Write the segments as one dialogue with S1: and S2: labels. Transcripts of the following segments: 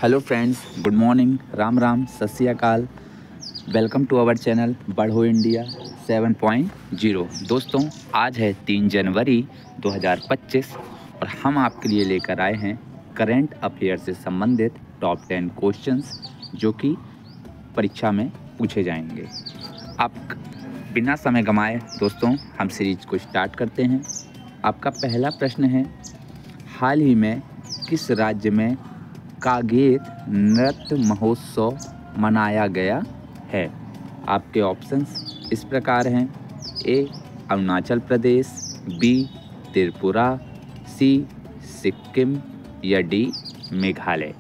S1: Hello friends, good morning, Ram Ram, सत श्री अकाल। Welcome to our channel बढ़ो इंडिया 7.0। दोस्तों, आज है 3 जनवरी 2025 और हम आपके लिए लेकर आए हैं करंट अफेयर से संबंधित टॉप 10 क्वेश्चंस जो कि परीक्षा में पूछे जाएंगे। आप बिना समय गंवाए दोस्तों हम सीरीज को स्टार्ट करते हैं। आपका पहला प्रश्न है, हाल ही में किस राज्य में कागेत नृत्य महोत्सव मनाया गया है? आपके ऑप्शंस इस प्रकार हैं: ए अरुणाचल प्रदेश, बी त्रिपुरा, सी सिक्किम या डी मेघालय।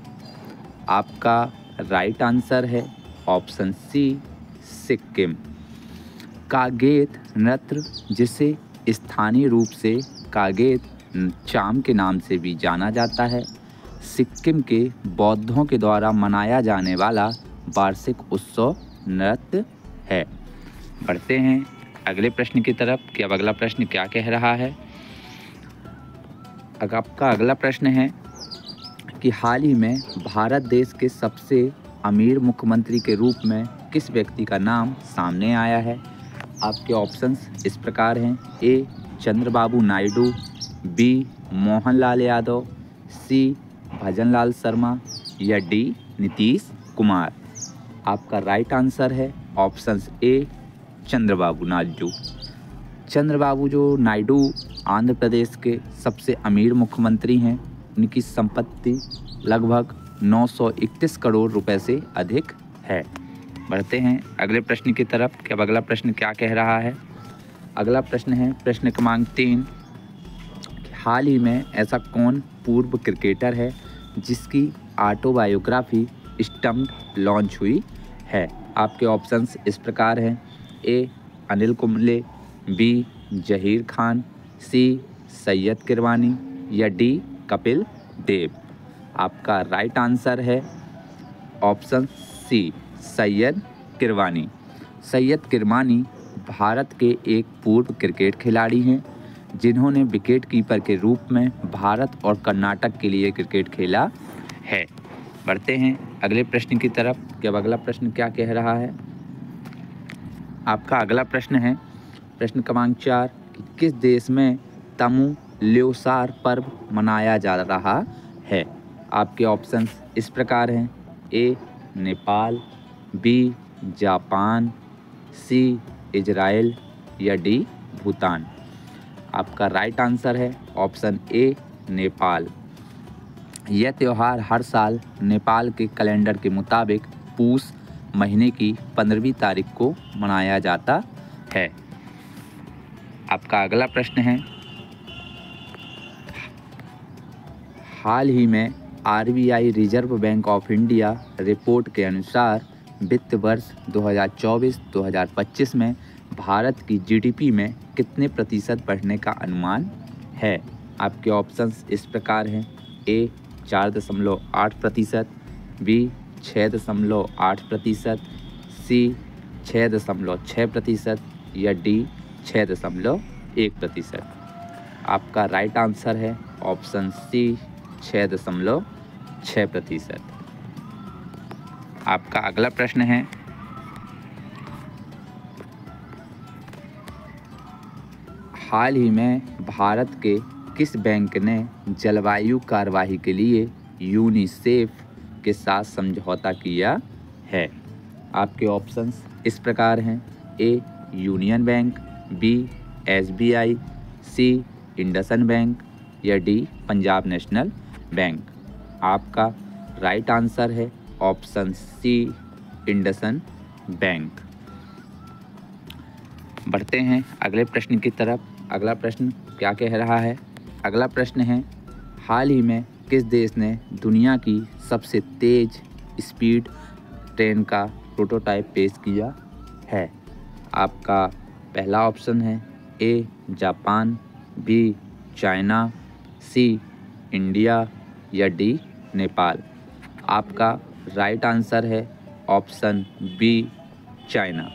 S1: आपका राइट आंसर है ऑप्शन सी सिक्किम। कागेत नृत्य, जिसे स्थानीय रूप से कागेत चाम के नाम से भी जाना जाता है, सिक्किम के बौद्धों के द्वारा मनाया जाने वाला वार्षिक उत्सव नृत्य है। बढ़ते हैं अगले प्रश्न की तरफ कि अब अगला प्रश्न क्या कह रहा है। आपका अगला प्रश्न है कि हाल ही में भारत देश के सबसे अमीर मुख्यमंत्री के रूप में किस व्यक्ति का नाम सामने आया है? आपके ऑप्शंस इस प्रकार हैं: ए चंद्रबाबू नायडू, बी मोहनलाल यादव, सी भजनलाल शर्मा या डी नीतीश कुमार। आपका राइट आंसर है ऑप्शंस ए चंद्रबाबू नायडू। चंद्रबाबू जो नायडू आंध्र प्रदेश के सबसे अमीर मुख्यमंत्री हैं। उनकी संपत्ति लगभग 931 करोड़ रुपए से अधिक है। बढ़ते हैं अगले प्रश्न की तरफ कि अब अगला प्रश्न क्या कह रहा है। अगला प्रश्न है प्रश्न क्रमांक 3। हाल ही में ऐसा कौन पूर्व क्रिकेटर है जिसकी ऑटोबायोग्राफी स्टम्प्ड लॉन्च हुई है? आपके ऑप्शंस इस प्रकार हैं: ए अनिल कुंबले, बी जहीर खान, सी सैयद किरवानी या डी कपिल देव। आपका राइट आंसर है ऑप्शन सी सैयद किरवानी। सैयद किरवानी भारत के एक पूर्व क्रिकेट खिलाड़ी हैं जिन्होंने विकेट कीपर के रूप में भारत और कर्नाटक के लिए क्रिकेट खेला है। बढ़ते हैं अगले प्रश्न की तरफ कि अब अगला प्रश्न क्या कह रहा है। आपका अगला प्रश्न है प्रश्न क्रमांक 4 कि किस देश में तमु ल्योसार पर्व मनाया जा रहा है? आपके ऑप्शंस इस प्रकार हैं: A Nepal, B Japan, C Israel या डी भूटान। आपका राइट आंसर है ऑप्शन ए नेपाल। यह त्यौहार हर साल नेपाल के कैलेंडर के मुताबिक पूस महीने की 15वीं तारीख को मनाया जाता है। आपका अगला प्रश्न है, हाल ही में RBI reserve bank of India report के अनुसार वित्त वर्ष 2024-2025 में भारत की जीडीपी में कितने प्रतिशत बढ़ने का अनुमान है? आपके ऑप्शंस इस प्रकार हैं: ए 4.8%, बी 6.8%, सी 6.6% या डी 6.1%। आपका राइट आंसर है ऑप्शन सी 6.6%। आपका अगला प्रश्न है, हाल ही में भारत के किस बैंक ने जलवायु कार्यवाही के लिए यूनिसेफ के साथ समझौता किया है? आपके ऑप्शंस इस प्रकार हैं: A union bank, B SBI, C IndusInd bank या डी पंजाब नेशनल बैंक। आपका राइट आंसर है ऑप्शन सी इंडसन बैंक। बढ़ते हैं अगले प्रश्न की तरफ। अगला प्रश्न क्या कह रहा है। अगला प्रश्न है, हाल ही में किस देश ने दुनिया की सबसे तेज स्पीड ट्रेन का प्रोटोटाइप पेश किया है? आपका पहला ऑप्शन है A Japan, B China, C India या डी नेपाल। आपका राइट आंसर है ऑप्शन बी चाइना।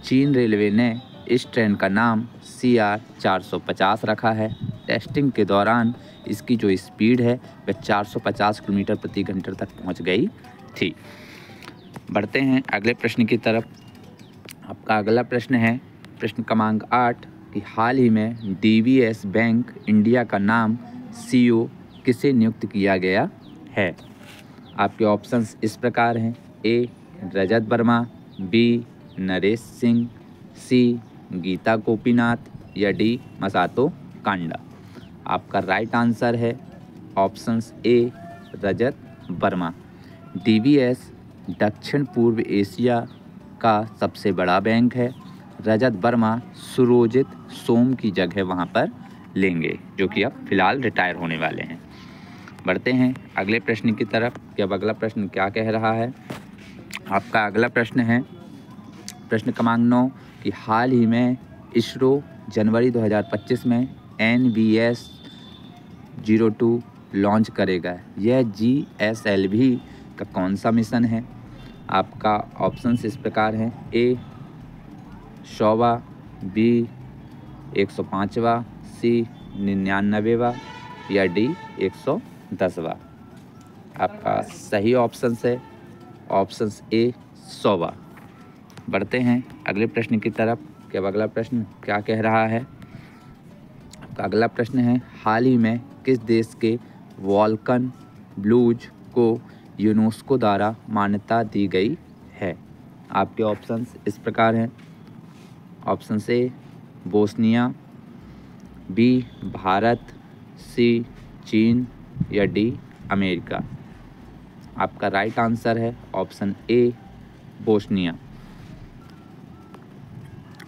S1: चीन रेलवे ने इस ट्रेन का नाम CR 450 रखा है। टेस्टिंग के दौरान इसकी जो स्पीड है वह 450 किलोमीटर प्रति घंटे तक पहुंच गई थी। बढ़ते हैं अगले प्रश्न की तरफ। आपका अगला प्रश्न है प्रश्न क्रमांक 8 कि हाल ही में DBS बैंक इंडिया का नाम CEO किसे नियुक्त किया गया है। आपके ऑप्शंस इस प्रकार हैं। A Rajat Verma, B Naresh Singh, C Gita Gopinath या D मसातो कांडा। आपका राइट आंसर है options A Rajat Verma. DBS दक्षिण पूर्व एशिया का सबसे बड़ा बैंक है। रजत वर्मा सुरोजित सोम की जगह वहाँ पर लेंगे, जो कि अब फिलहाल रिटायर होने वाले हैं। बढ़ते हैं अगले प्रश्न की तरफ कि अब अगला प्रश्न क्या कह रहा है। आपका अगला प्रश्न है प्रश्न क्रमांक 9 कि हाल ही में इसरो जनवरी 2025 में NVS 02 लॉन्च करेगा। यह GSLV का कौन सा मिशन है। आपका ऑप्शंस इस प्रकार हैं। A 100वां, B 105वां, C 99वां या D 110वां। आपका सही ऑप्शंस है ऑप्शंस A 100वां। बढ़ते हैं अगले प्रश्न की तरफ कि अब अगला प्रश्न क्या कह रहा है। आपका अगला प्रश्न है हाल ही में किस देश के वॉल्कन ब्लूज को यूनेस्को द्वारा मान्यता दी गई है। आपके ऑप्शंस इस प्रकार हैं। Option A Bosnia, B Bharat, C चीन या D अमेरिका। आपका राइट आंसर है ऑप्शन A बोस्निया।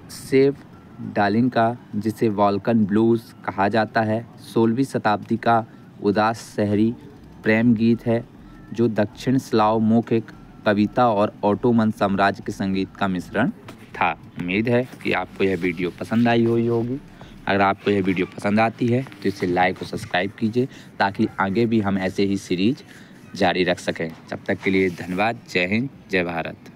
S1: सेव डालिंका जिसे वॉल्कन ब्लूज कहा जाता है 16वीं शताब्दी का उदास शहरी प्रेम गीत है जो दक्षिण स्लाव मौखिक कविता और ऑटोमन साम्राज्य के संगीत का मिश्रण था। उम्मीद है कि आपको यह वीडियो पसंद आई हुई होगी। अगर आपको यह वीडियो पसंद आती है तो इसे लाइक और सब्सक्राइब कीजिए ताकि आगे भी हम ऐसे ही सीरीज जारी रख सकें। तब तक के लिए धन्यवाद। जय हिंद, जय भारत।